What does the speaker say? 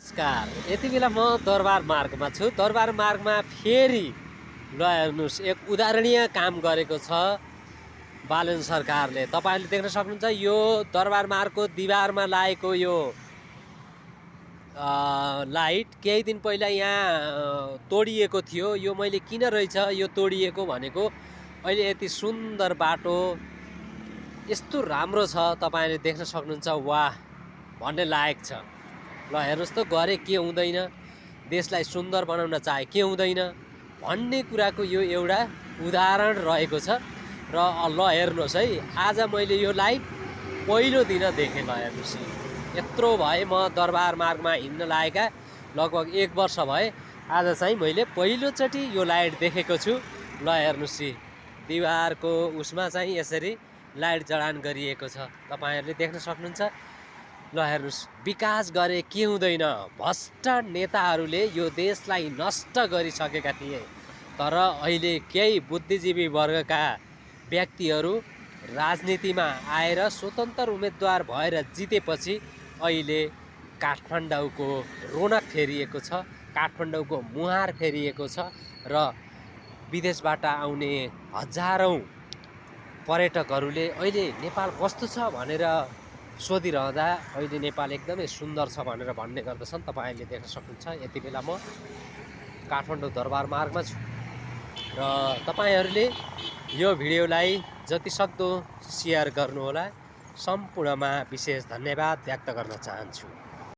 नमस्कार। यति बेला म दरबार मार्गमा छु। दरबार मार्गमा फेरि ल हेर्नुहोस् एक उदाहरणीय काम गरेको छ बालन सरकारले। तपाईँहरूले देख्न सक्नुहुन्छ यो दरबार मार्गको दिवारमा लागेको यो लाइट केही दिन पहिला यहाँ तोडिएको थियो। यो मैले किन रहेछ यो तोडिएको भनेको अहिले यति सुन्दर बाटो यस्तो राम्रो छ तपाईँले देख्न सक्नुहुन्छ। वाह भन्ने लायक छ। ल हेर्नुहोस् त गरे के हुँदैन, देशलाई सुन्दर बनाउन चाहे के हुँदैन भन्ने कुराको यो एउटा उदाहरण रहेको छ। र ल हेर्नुहोस् है, आज मैले यो लाइट पहिलो दिन देखेँ। ल हेर्नुहोस् यत्रो भए म दरबार मार्गमा हिँड्न लागेका लगभग 1 वर्ष भए, आज चाहिँ मैले पहिलोचोटि यो लाइट देखेको छु। ल हेर्नुहोस् दिवारको उसमा चाहिँ यसरी लाइट जडान गरिएको छ, तपाईँहरूले देख्न सक्नुहुन्छ। ल हेर्नुहोस् विकास गरे के हुँदैन। भ्रष्ट नेताहरूले यो देशलाई नष्ट गरिसकेका थिए, तर अहिले केही बुद्धिजीवी वर्गका व्यक्तिहरू राजनीतिमा आएर स्वतन्त्र उम्मेदवार भएर जितेपछि अहिले काठमाडौँको रोनक फेरिएको छ, काठमाडौँको मुहार फेरिएको छ र विदेशबाट आउने हजारौँ पर्यटकहरूले अहिले नेपाल कस्तो छ भनेर सोधिरहँदा अहिले नेपाल एकदमै सुन्दर छ भनेर भन्ने गर्दछन्। तपाईँहरूले देख्न सक्नुहुन्छ यति बेला म काठमाडौँ दरबार मार्गमा छु र तपाईँहरूले यो भिडियोलाई जतिसक्दो सेयर गर्नुहोला। सम्पूर्णमा विशेष धन्यवाद व्यक्त गर्न चाहन्छु।